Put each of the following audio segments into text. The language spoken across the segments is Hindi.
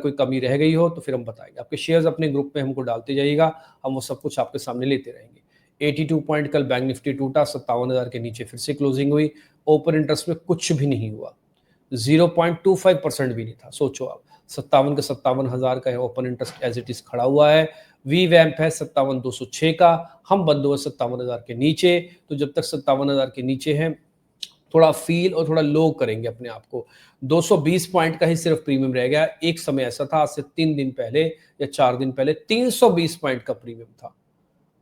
कोई कमी रह गई हो तो फिर हम बताएंगे। आपके शेयर्स अपने ग्रुप में हमको डालते जाइएगा, हम वो सब कुछ आपके सामने लेते रहेंगे। 82 पॉइंट कल बैंक निफ्टी टूटा, 57,000 के नीचे फिर से क्लोजिंग हुई। ओपन इंटरेस्ट में कुछ भी नहीं हुआ, 0.25% भी नहीं था। सोचो आप, 57 के 57,000 का है open interest, as it is खड़ा हुआ है। वी वैम्प है 57,206 का, हम बंद हुए 57,000 के नीचे। तो जब तक 57,000 के नीचे हैं थोड़ा फील और थोड़ा लो करेंगे अपने आप को। 220 पॉइंट का ही सिर्फ प्रीमियम रह गया। एक समय ऐसा था, आज से 3 दिन पहले या 4 दिन पहले 320 पॉइंट का प्रीमियम था।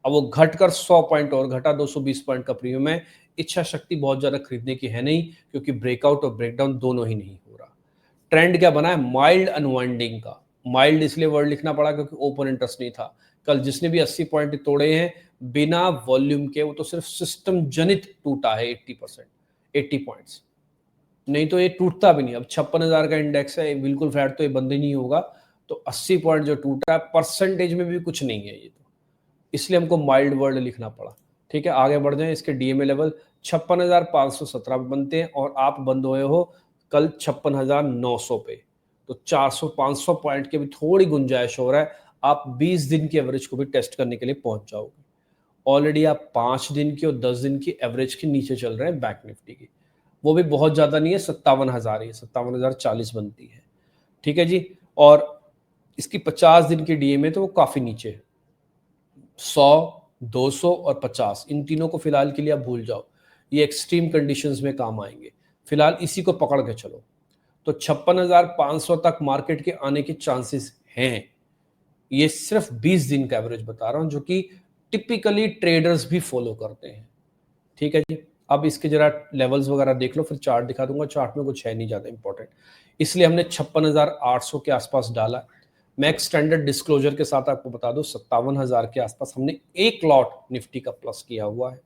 अब वो घटकर 100 पॉइंट और घटा, 220 पॉइंट का प्रीमियम है। इच्छा शक्ति बहुत ज्यादा खरीदने की है नहीं, क्योंकि ब्रेकआउट और ब्रेकडाउन दोनों ही नहीं हो रहा। ट्रेंड क्या बना है? माइल्ड अनवाइंडिंग का। माइल्ड इसलिए वर्ड लिखना पड़ा क्योंकि ओपन इंटरेस्ट नहीं था। कल जिसने भी 80 पॉइंट तोड़े हैं बिना वॉल्यूम के, वो तो सिर्फ सिस्टम जनित टूटा है 80 पॉइंट्स, नहीं तो ये टूटता भी नहीं। अब 56,000 का इंडेक्स है, बिल्कुल फ्लैट तो ये बंद ही नहीं होगा। तो 80 पॉइंट जो टूटा है परसेंटेज में भी कुछ नहीं है ये, तो इसलिए हमको माइल्ड वर्ड लिखना पड़ा। ठीक है, आगे बढ़ जाएं। इसके डीएमए लेवल 56,517 बनते हैं और आप बंद हुए हो कल 56,900 पे। तो 400-500 पॉइंट की भी थोड़ी गुंजाइश हो रहा है। आप 20 दिन की एवरेज को भी टेस्ट करने के लिए पहुंच जाओगे। ऑलरेडी आप 5 दिन की और 10 दिन की एवरेज के नीचे चल रहे हैं बैंक निफ्टी की, वो भी बहुत ज्यादा नहीं है, 57,000 ही, 57,040 बनती है। ठीक है जी। और इसकी 50 दिन की डीएमए तो वो काफी नीचे है, 100, 200 और 50, इन तीनों को फिलहाल के लिए आप भूल जाओ, ये एक्सट्रीम कंडीशंस में काम आएंगे। फिलहाल इसी को पकड़ के चलो। तो 56,500 तक मार्केट के आने के चांसेस हैं। ये सिर्फ 20 दिन का एवरेज बता रहा हूं, जो कि टिपिकली ट्रेडर्स भी फॉलो करते हैं। ठीक है जी। अब इसके जरा लेवल्स वगैरह देख लो, फिर चार्ट दिखा दूंगा। चार्ट में कुछ है नहीं ज्यादा इंपॉर्टेंट, इसलिए हमने 56,800 के आसपास डाला। मैं एक स्टैंडर्ड डिस्क्लोजर के साथ आपको बता दूं, 57,000 के आसपास हमने एक लॉट निफ्टी का प्लस किया हुआ है।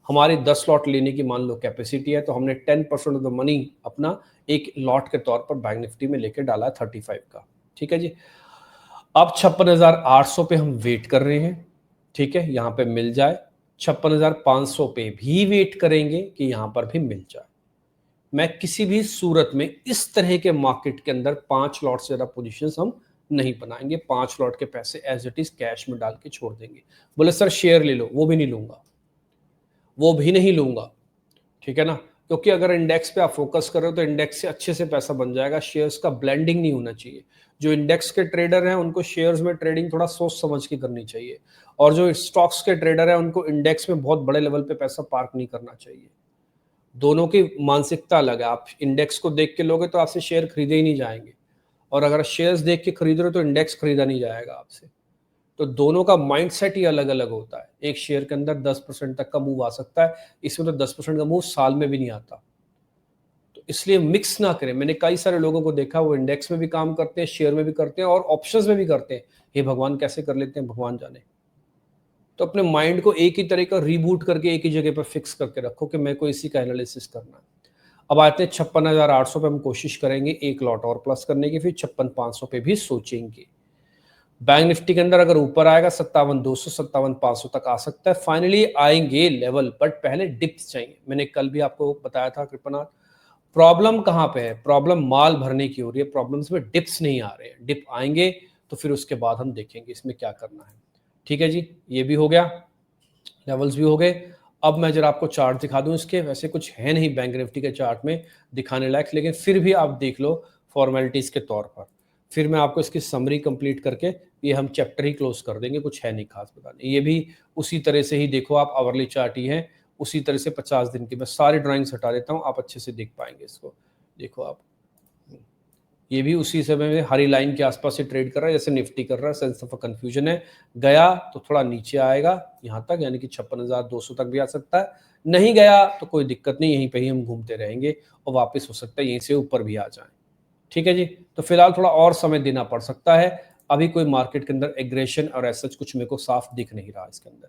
हमारी 10 लॉट लेने की मान लो कैपेसिटी है, तो हमने 10% ऑफ द मनी अपना एक लॉट के तौर पर बैंक निफ्टी में लेके डाला है 35 का। ठीक है जी। अब 56,800 पे हम वेट कर रहे हैं। ठीक है, यहां पे मिल जाए। 56,500 पे भी वेट करेंगे कि यहां पर भी मिल जाए। मैं किसी भी सूरत में इस तरह के मार्केट के अंदर 5 लॉट से ज्यादा पोजीशंस हम नहीं बनाएंगे। 5 लॉट के पैसे एज इट इज कैश में डाल के छोड़ देंगे। बोले सर शेयर ले लो, वो भी नहीं लूंगा, वो भी नहीं लूंगा। ठीक है ना, क्योंकि अगर इंडेक्स पे आप फोकस कर रहे हो तो इंडेक्स से अच्छे से पैसा बन जाएगा। शेयर्स का ब्लेंडिंग नहीं होना चाहिए। जो इंडेक्स के ट्रेडर हैं उनको शेयर्स में ट्रेडिंग थोड़ा सोच समझ के करनी चाहिए, और जो स्टॉक्स के ट्रेडर हैं उनको इंडेक्स में बहुत बड़े लेवल पे पैसा पार्क नहीं करना चाहिए। दोनों की मानसिकता अलग है। आप इंडेक्स को देख के लोगे तो आपसे शेयर खरीदे ही नहीं जाएंगे, और अगर शेयर्स देख के खरीद रहे हो तो इंडेक्स खरीदा नहीं जाएगा आपसे। तो दोनों का माइंडसेट ही अलग अलग होता है। एक शेयर के अंदर 10% तक का मूव आ सकता है, इसमें तो 10% का मूव साल में भी नहीं आता। तो इसलिए मिक्स ना करें। मैंने कई सारे लोगों को देखा, वो इंडेक्स में भी काम करते हैं, शेयर में भी करते हैं और ऑप्शंस में भी करते हैं। हे भगवान, कैसे कर लेते हैं भगवान जाने। तो अपने माइंड को एक ही तरह का रीबूट करके एक ही जगह पर फिक्स करके रखो कि मेरे को इसी का एनालिसिस करना है। अब आते हैं 56,800 पे हम कोशिश करेंगे एक लॉट और प्लस करने की, फिर 56,500 पे भी सोचेंगे। बैंक निफ्टी के अंदर अगर ऊपर आएगा 57,200 57,500 तक आ सकता है। फाइनली आएंगे लेवल, बट पहले डिप्स चाहिए। मैंने कल भी आपको बताया था कृपनाथ, प्रॉब्लम कहां पे है? प्रॉब्लम माल भरने की हो रही है, प्रॉब्लम्स में डिप्स नहीं आ रहे हैं। डिप आएंगे तो फिर उसके बाद हम देखेंगे इसमें क्या करना है। ठीक है जी, ये भी हो गया, लेवल्स भी हो गए। अब मैं जरा आपको चार्ट दिखा दूं इसके। वैसे कुछ है नहीं बैंक निफ्टी के चार्ट में दिखाने लायक, लेकिन फिर भी आप देख लो फॉर्मेलिटीज के तौर पर। फिर मैं आपको इसकी समरी कंप्लीट करके ये हम चैप्टर ही क्लोज कर देंगे। कुछ है नहीं खास बताने। ये भी उसी तरह से ही देखो, आप आवरली चार्ट ही है, उसी तरह से 50 दिन की। मैं सारी ड्राइंग्स हटा देता हूँ, आप अच्छे से देख पाएंगे इसको। देखो आप, ये भी उसी समय में हरी लाइन के आसपास से ट्रेड कर रहा है जैसे निफ्टी कर रहा है। सेंस ऑफ कंफ्यूजन है, गया तो थोड़ा नीचे आएगा यहाँ तक, यानी कि 56,200 तक भी आ सकता है। नहीं गया तो कोई दिक्कत नहीं, यहीं पे ही हम घूमते रहेंगे और वापस हो सकता है यहीं से ऊपर भी आ जाए। ठीक है जी। तो फिलहाल थोड़ा और समय देना पड़ सकता है। अभी कोई मार्केट के अंदर एग्रेशन और ऐसा कुछ मेरे को साफ दिख नहीं रहा इसके अंदर।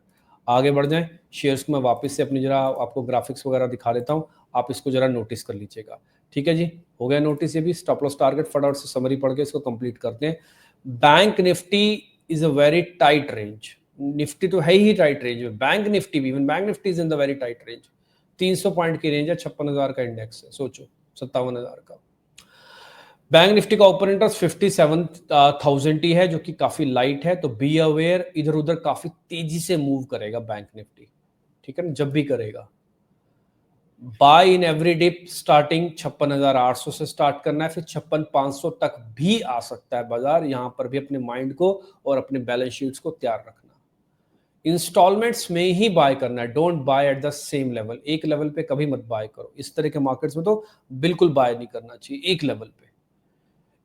आगे बढ़ जाएं। शेयर्स को मैं वापस से अपनी जरा आपको ग्राफिक्स वगैरह दिखा देता हूं, आप इसको जरा नोटिस कर लीजिएगा। ठीक है जी, हो गया नोटिस। ये भी स्टॉप लॉस टारगेट फटाफट से समरी पढ़ के इसको कंप्लीट करते हैं। Bank Nifty is a very tight range. Nifty तो है ही टाइट रेंज में, बैंक निफ्टी भी, even bank Nifty is in the very tight range. 300 point की रेंज है, 56,000 का इंडेक्स है, सोचो 57,000 का। बैंक निफ्टी का ओपन इंटरेस्ट 57,000 ही है, जो कि काफी लाइट है, तो बी अवेयर, इधर उधर काफी तेजी से मूव करेगा बैंक निफ्टी, ठीक है ना, जब भी करेगा। Buy in every dip starting 56,800 से स्टार्ट करना है, फिर 56,500 तक भी आ सकता है बाजार। यहां पर भी अपने माइंड को और अपने बैलेंस शीट्स को तैयार रखना। इंस्टॉलमेंट्स में ही बाय करना है, don't by at the same level. एक लेवल पे कभी मत बाय करो, इस तरह के मार्केट्स में तो बिल्कुल बाय नहीं करना चाहिए एक लेवल पे।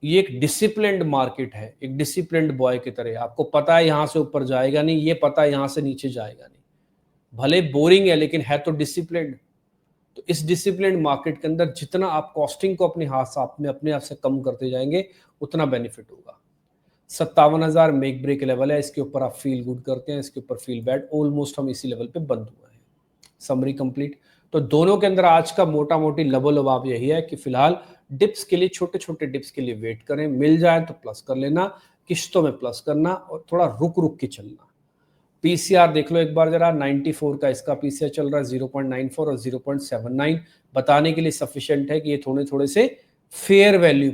ये एक डिसिप्लिन्ड मार्केट है, एक डिसिप्लिन्ड बॉय की तरह। आपको पता है यहां से ऊपर जाएगा नहीं, ये पता है यहां से नीचे जाएगा नहीं। भले बोरिंग है लेकिन है तो डिसिप्लिन्ड। तो इस डिसिप्लिन्ड मार्केट के अंदर जितना आप कॉस्टिंग को अपने हाथ से अपने आप से कम करते जाएंगे, उतना बेनिफिट होगा। 57,000 मेक ब्रेक लेवल है, इसके ऊपर आप फील गुड करते हैं, इसके ऊपर फील बैड, ऑलमोस्ट हम इसी लेवल पे बंद हुए हैं। Summary complete. तो दोनों के अंदर आज का मोटा मोटी लबोलबाब यही है कि फिलहाल डिप्स के लिए, छोटे छोटे डिप्स के लिए वेट करें, मिल जाए तो प्लस कर लेना, किश्तों में प्लस करना और थोड़ा रुक रुक के चलना। पीसीआर देख लो एक बार जरा, 94 का इसका पीसीआर चल रहा है, 0.94 और 0.79 बताने के लिए सफिशिएंट है कि ये थोड़े थोड़े से फेयर वैल्यू